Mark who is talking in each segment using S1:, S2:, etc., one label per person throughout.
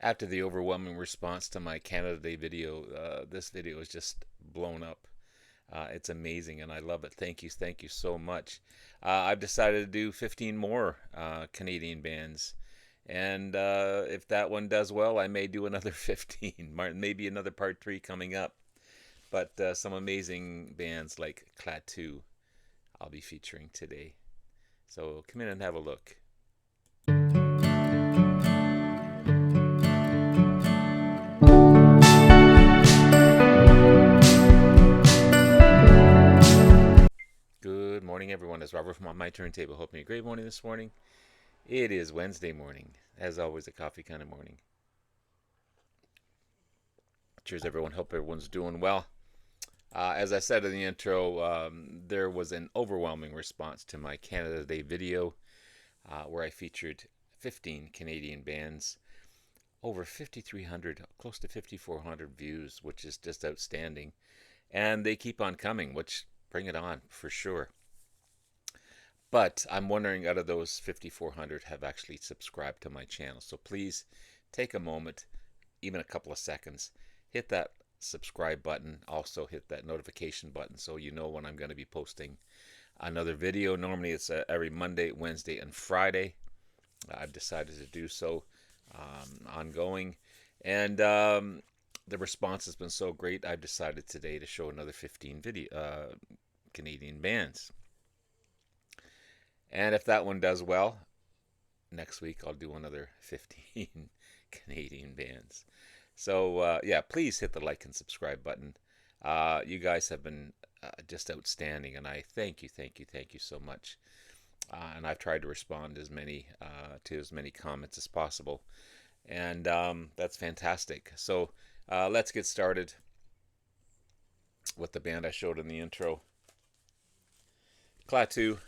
S1: After the overwhelming response to my Canada Day video, this video is just blown up. It's amazing and I love it. Thank you so much. I've decided to do 15 more Canadian bands. And if that one does well, I may do another 15. Maybe another part 3 coming up. But some amazing bands like Klaatu I'll be featuring today. So come in and have a look. Good morning, everyone. It's Robert from On My Turntable. Hoping you a great morning this morning. It is Wednesday morning. As always, a coffee kind of morning. Cheers, everyone. Hope everyone's doing well. As I said in the intro, there was an overwhelming response to my Canada Day video where I featured 15 Canadian bands, over 5,300, close to 5,400 views, which is just outstanding. And they keep on coming, which bring it on for sure. But I'm wondering out of those 5,400 have actually subscribed to my channel. So please take a moment, even a couple of seconds, hit that subscribe button. Also hit that notification button so you know when I'm going to be posting another video. Normally it's every Monday, Wednesday, and Friday. I've decided to do so ongoing. And the response has been so great, I've decided today to show another 15 Canadian bands. And if that one does well, next week I'll do another 15 Canadian bands. So yeah, please hit the like and subscribe button. You guys have been just outstanding, and I thank you so much. And I've tried to respond to as many comments as possible, and that's fantastic. So let's get started with the band I showed in the intro. Klaatu,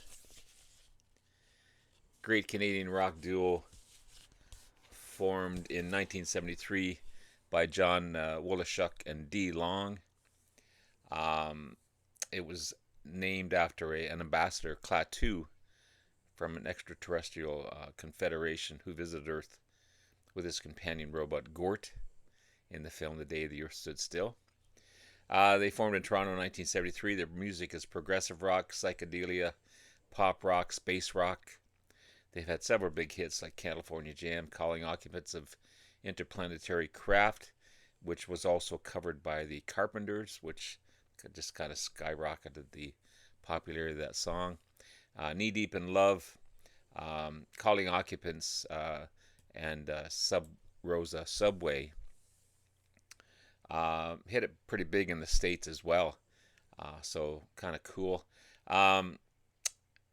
S1: great Canadian rock duo formed in 1973 by John Woloschuk and Dee Long. It was named after an ambassador, Klaatu, from an extraterrestrial confederation who visited Earth with his companion robot Gort in the film The Day the Earth Stood Still. They formed in Toronto in 1973. Their music is progressive rock, psychedelia, pop rock, space rock. They've had several big hits like California Jam, Calling Occupants of Interplanetary Craft, which was also covered by the Carpenters, which just kind of skyrocketed the popularity of that song. Knee Deep in Love, Calling Occupants, and Sub Rosa Subway hit it pretty big in the States as well. So kind of cool.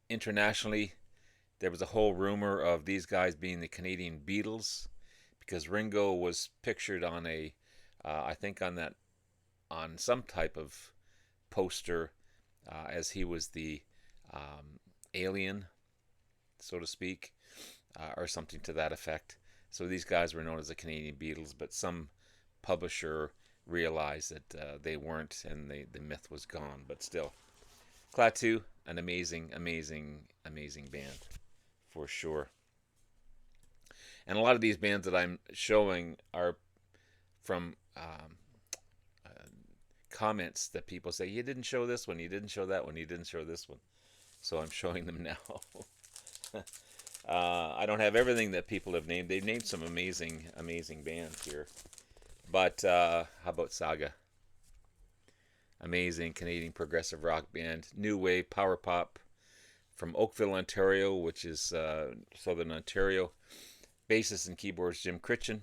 S1: Internationally, there was a whole rumor of these guys being the Canadian Beatles because Ringo was pictured on I think on some type of poster as he was the alien, so to speak, or something to that effect. So these guys were known as the Canadian Beatles, but some publisher realized that they weren't, and the myth was gone. But still, Klaatu, an amazing band for sure. And a lot of these bands that I'm showing are from comments that people say, you didn't show this one, you didn't show that one, you didn't show this one. So I'm showing them now. I don't have everything that people have named. They've named some amazing bands here. But how about Saga? Amazing Canadian progressive rock band, new wave power pop from Oakville, Ontario, which is southern Ontario. Bassist and keyboardist Jim Critchin,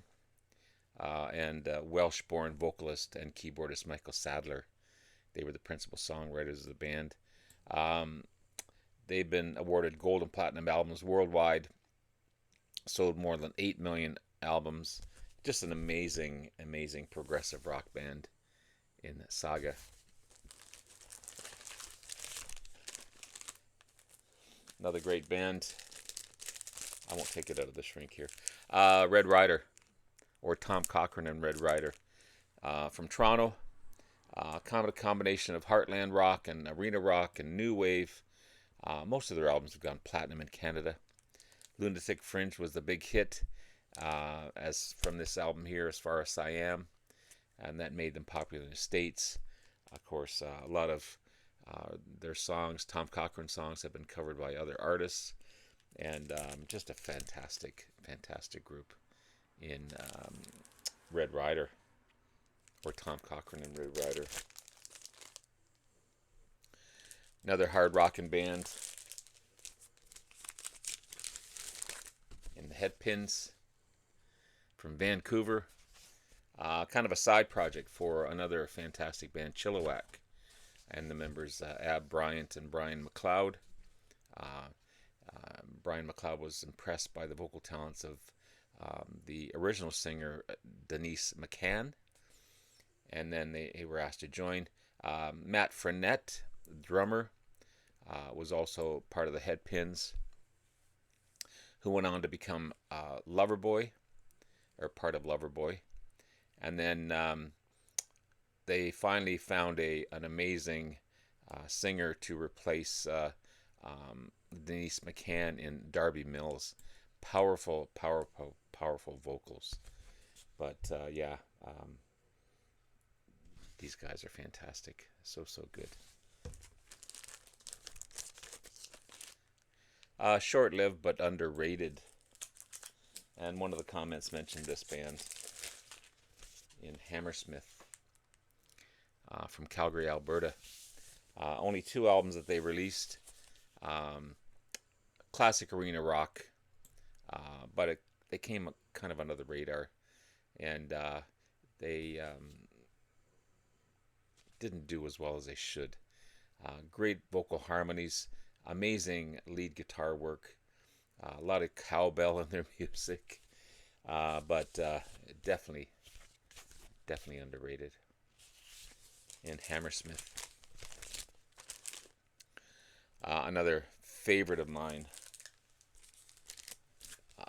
S1: and Welsh-born vocalist and keyboardist Michael Sadler. They were the principal songwriters of the band. They've been awarded gold and platinum albums worldwide, sold more than 8 million albums. Just an amazing progressive rock band in Saga. Another great band. I won't take it out of the shrink here. Red Rider, or Tom Cochrane and Red Rider, from Toronto. Kind of a combination of heartland rock and arena rock and new wave. Most of their albums have gone platinum in Canada. Lunatic Fringe was the big hit, as from this album here, As Far as I Am, and that made them popular in the States. Of course, a lot of their songs, Tom Cochrane songs, have been covered by other artists, and just a fantastic, fantastic group in Red Rider, or Tom Cochrane and Red Rider. Another hard rocking band in the Headpins from Vancouver. Kind of a side project for another fantastic band, Chilliwack, and the members Ab Bryant and Brian McLeod. Brian McLeod was impressed by the vocal talents of the original singer, Denise McCann, and then they were asked to join. Matt Frenette, the drummer, was also part of the Headpins, who went on to become Loverboy, or part of Loverboy. And then they finally found an amazing singer to replace Denise McCann in Darby Mills. Powerful, powerful, powerful vocals. But yeah, these guys are fantastic. So, so good. Short-lived but underrated. And one of the comments mentioned this band in Hammersmith from Calgary, Alberta. Only 2 albums that they released. Classic arena rock, but they came kind of under the radar, and they didn't do as well as they should. Great vocal harmonies, amazing lead guitar work, a lot of cowbell in their music, but definitely underrated in Hammersmith. Another favorite of mine,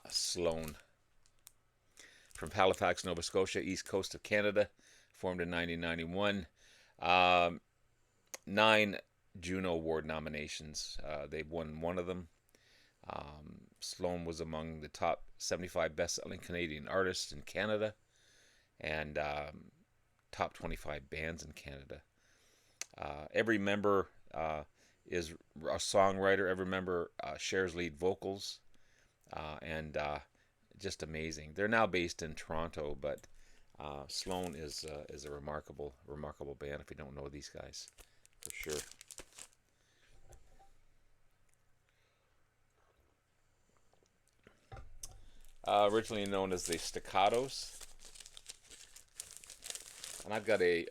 S1: Sloan, from Halifax, Nova Scotia, east coast of Canada, formed in 1991. 9 Juno Award nominations. They've won 1 of them. Sloan was among the top 75 best-selling Canadian artists in Canada, and top 25 bands in Canada. Every member is a songwriter. Every member shares lead vocals, and just amazing. They're now based in Toronto, but Sloan is a remarkable band. If you don't know these guys, for sure. Originally known as the Staccatos, and I've got an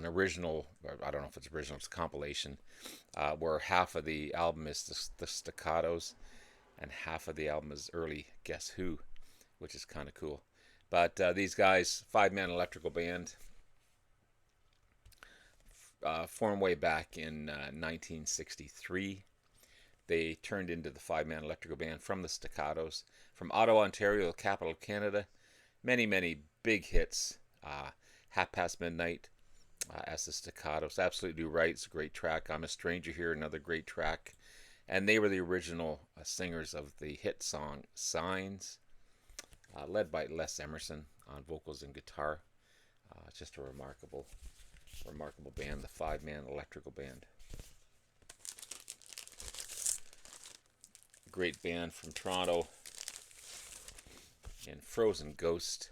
S1: original, I don't know if it's original, it's a compilation, where half of the album is the Staccatos and half of the album is early Guess Who, which is kind of cool. But these guys, 5-man electrical band, formed way back in 1963. They turned into the 5-man electrical band from the Staccatos, from Ottawa, Ontario, the capital of Canada. Many, many big hits. Half Past Midnight, as the Staccatos. Absolutely Right, it's a great track. I'm a Stranger Here, another great track. And they were the original singers of the hit song Signs, led by Les Emerson on vocals and guitar. Just a remarkable band, the 5-man electrical band. Great band from Toronto, and Frozen Ghost,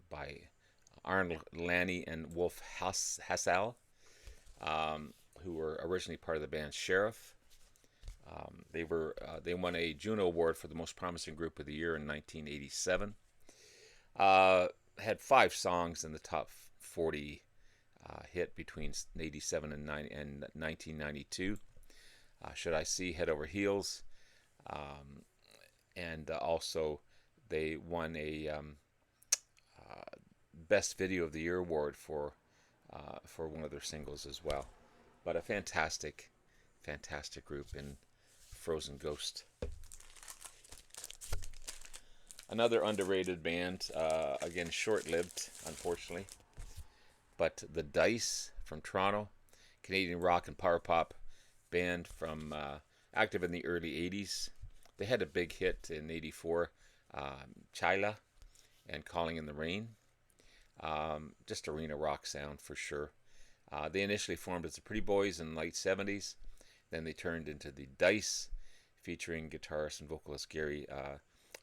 S1: by Arnold Lanny and Wolf Hassall, who were originally part of the band Sheriff. They won a Juno Award for the Most Promising Group of the Year in 1987. Had 5 songs in the top 40 hit between 87 and 1992. Should I See, Head Over Heels, and also they won a Best Video of the Year award for one of their singles as well. But a fantastic group in Frozen Ghost. Another underrated band, again short-lived, unfortunately, but The Dice from Toronto, Canadian rock and power pop band from active in the early 80s. They had a big hit in 84, Chila and Calling in the Rain. Just arena rock sound for sure. They initially formed as the Pretty Boys in the late 70s. Then they turned into the Dice, featuring guitarist and vocalist Gary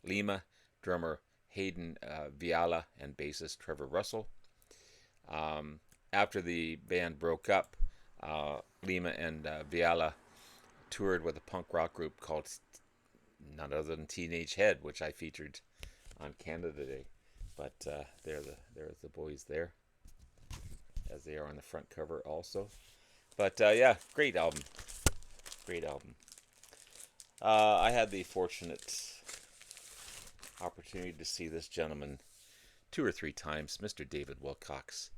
S1: Lima, drummer Hayden Viala, and bassist Trevor Russell. After the band broke up, Lima and Viala toured with a punk rock group called none other than Teenage Head, which I featured on Canada Day. But there's the boys there, as they are on the front cover also. But yeah, great album. Great album. I had the fortunate opportunity to see this gentleman 2 or 3 times, Mr. David Wilcox.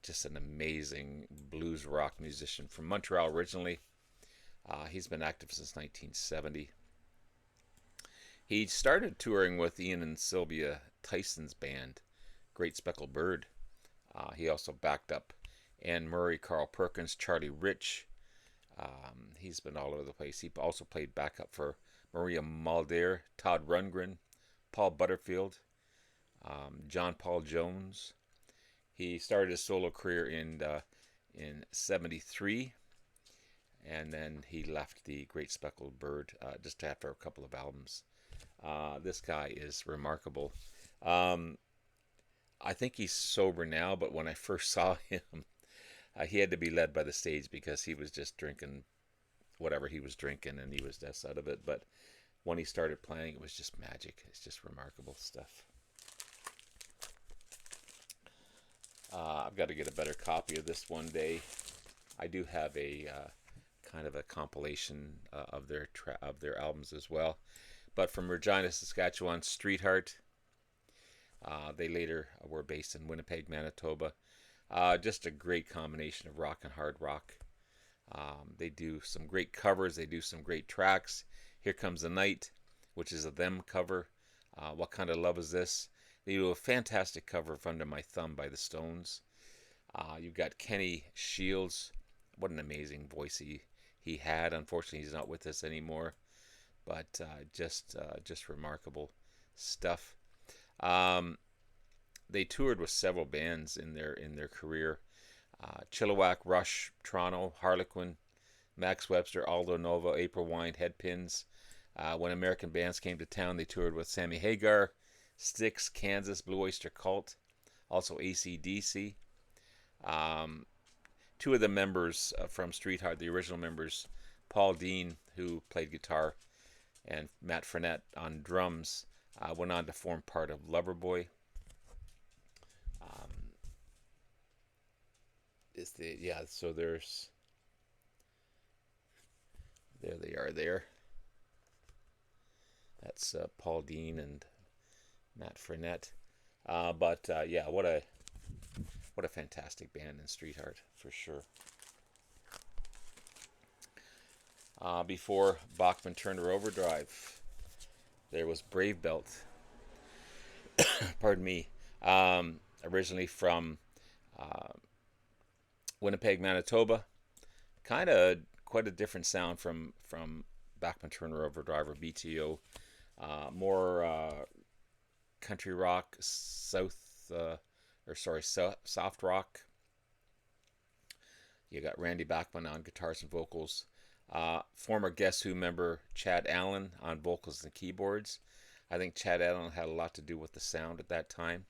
S1: Just an amazing blues rock musician from Montreal originally. He's been active since 1970. He started touring with Ian and Sylvia Tyson's band, Great Speckled Bird. He also backed up Anne Murray, Carl Perkins, Charlie Rich. He's been all over the place. He also played backup for Maria Muldaur, Todd Rundgren, Paul Butterfield, John Paul Jones. He started his solo career in '73, and then he left the Great Speckled Bird just after a couple of albums. This guy is remarkable. I think he's sober now, but when I first saw him, he had to be led by the stage because he was just drinking whatever he was drinking, and he was just out of it. But when he started playing, it was just magic. It's just remarkable stuff. I've got to get a better copy of this one day. I do have a kind of a compilation of their albums as well. But from Regina, Saskatchewan, Streetheart. They later were based in Winnipeg, Manitoba. Just a great combination of rock and hard rock. They do some great covers. They do some great tracks. Here Comes the Night, which is a them cover. What Kind of Love Is This? They do a fantastic cover of Under My Thumb by the Stones. You've got Kenny Shields. What an amazing voice he had. Unfortunately, he's not with us anymore. But just remarkable stuff. They toured with several bands in their career. Chilliwack, Rush, Toronto, Harlequin, Max Webster, Aldo Nova, April Wine, Headpins. When American bands came to town, they toured with Sammy Hagar, Styx, Kansas, Blue Oyster Cult, also AC/DC. Two of the members from Streetheart, the original members, Paul Dean, who played guitar, and Matt Frenette on drums, went on to form part of Loverboy. So there they are there. That's Paul Dean and Matt Frenette. But what a fantastic band in Streetheart for sure. Before Bachman Turner Overdrive, there was Brave Belt. Pardon me. Originally from Winnipeg, Manitoba. Kind of quite a different sound from Bachman Turner Overdrive or BTO. More country rock, soft rock. You got Randy Bachman on guitars and vocals. Former Guess Who member Chad Allen on vocals and keyboards. I think Chad Allen had a lot to do with the sound at that time.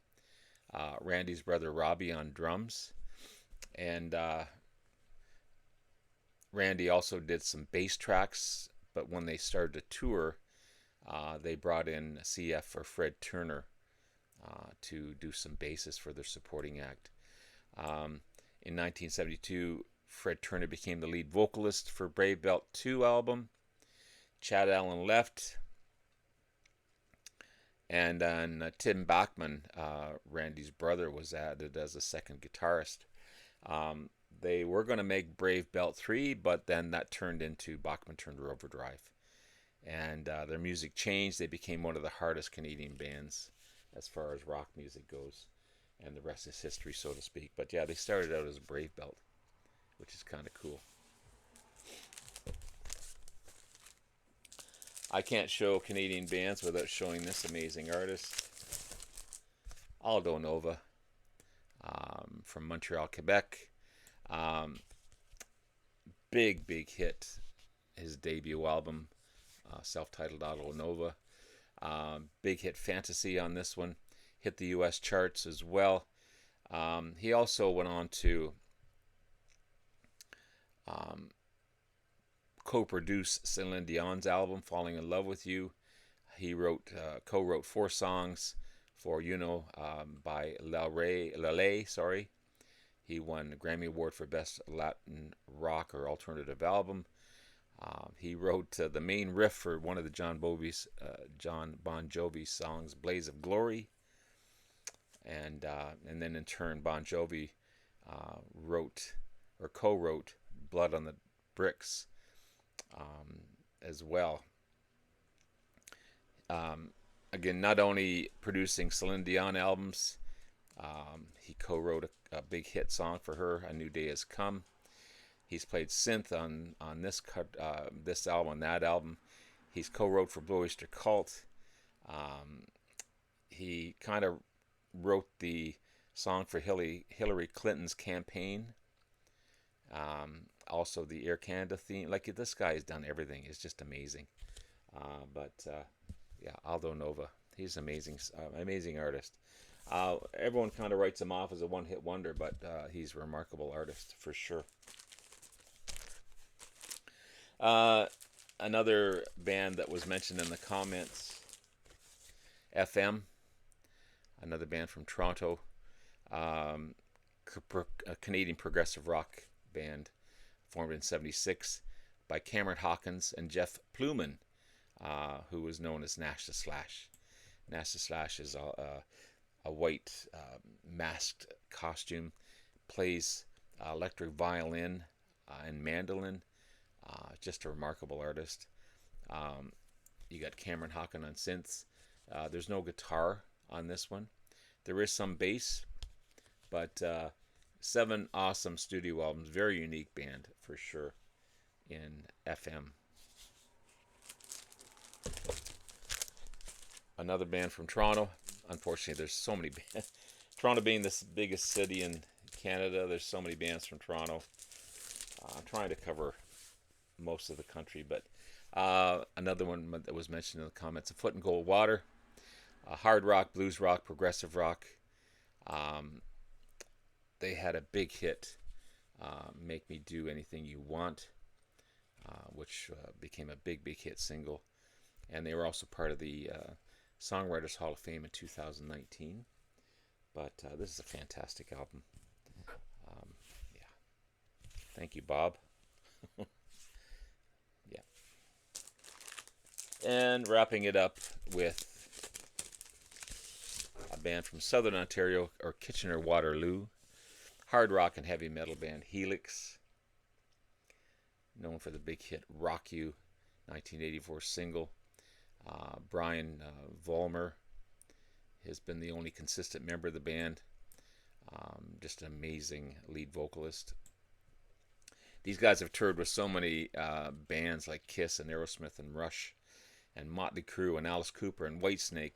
S1: Randy's brother Robbie on drums. And Randy also did some bass tracks, but when they started to tour, they brought in CF for Fred Turner to do some basses for their supporting act. In 1972, Fred Turner became the lead vocalist for Brave Belt 2 album. Chad Allen left. And then Tim Bachman, Randy's brother, was added as a second guitarist. They were going to make Brave Belt 3, but then that turned into Bachman Turner Overdrive. And their music changed. They became one of the hardest Canadian bands as far as rock music goes. And the rest is history, so to speak. But yeah, they started out as Brave Belt, which is kind of cool. I can't show Canadian bands without showing this amazing artist, Aldo Nova, from Montreal, Quebec. Um, big hit, his debut album, self-titled Aldo Nova. Big hit Fantasy on this one, hit the U.S. charts as well. He also went on to um, co-produce Celine Dion's album Falling in Love with You. He co-wrote 4 songs for by Lele. Sorry, he won the Grammy Award for Best Latin Rock or Alternative Album. He wrote the main riff for one of the John Bon Jovi songs, "Blaze of Glory," and then in turn Bon Jovi wrote or co-wrote "Blood on the Bricks" as well. Again, not only producing Celine Dion albums, he co-wrote a big hit song for her, "A New Day Has Come." He's played synth on this album, that album. He's co-wrote for Blue Oyster Cult. He kind of wrote the song for Hillary Clinton's campaign. Also the Air Canada theme. Like, this guy has done everything. It's just amazing. Yeah, Aldo Nova. He's an amazing artist. Everyone kind of writes him off as a one-hit wonder, but he's a remarkable artist for sure. Another band that was mentioned in the comments, FM, another band from Toronto, a Canadian progressive rock band formed in '76 by Cameron Hawkins and Jeff Pluman, who was known as Nash the Slash. Nash the Slash is a white masked costume, plays electric violin and mandolin. Just a remarkable artist. You got Cameron Hawkins on synths. There's no guitar on this one. There is some bass, but 7 awesome studio albums. Very unique band for sure in FM. Another band from Toronto. Unfortunately, there's so many bands. Toronto being the biggest city in Canada, there's so many bands from Toronto. I'm trying to cover most of the country, but another one that was mentioned in the comments, A Foot in Cold Water, hard rock, blues rock, progressive rock. They had a big hit, Make Me Do Anything You Want, which became a big hit single, and they were also part of the Songwriters Hall of Fame in 2019. But this is a fantastic album. Yeah, thank you, Bob. Yeah. And wrapping it up with a band from Southern Ontario, or Kitchener-Waterloo, hard rock and heavy metal band Helix, known for the big hit Rock You, 1984 single. Brian Vollmer has been the only consistent member of the band. Just an amazing lead vocalist. These guys have toured with so many bands like Kiss and Aerosmith and Rush and Motley Crue and Alice Cooper and Whitesnake,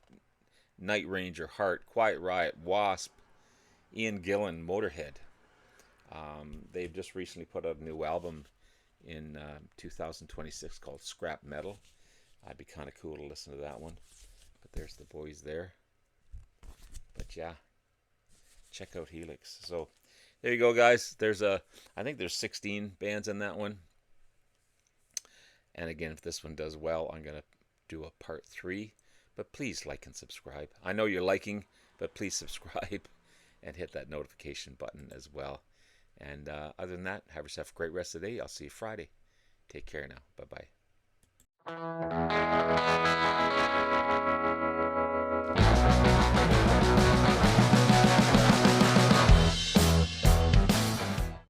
S1: Night Ranger, Heart, Quiet Riot, Wasp, Ian Gillan, Motorhead. They've just recently put out a new album in 2026 called Scrap Metal. It'd be kind of cool to listen to that one. But there's the boys there. But yeah, check out Helix. So there you go, guys. I think there's 16 bands in that one. And again, if this one does well, I'm going to do a part 3. But please like and subscribe. I know you're liking, but please subscribe and hit that notification button as well. And other than that, have yourself a great rest of the day. I'll see you Friday. Take care now. Bye-bye.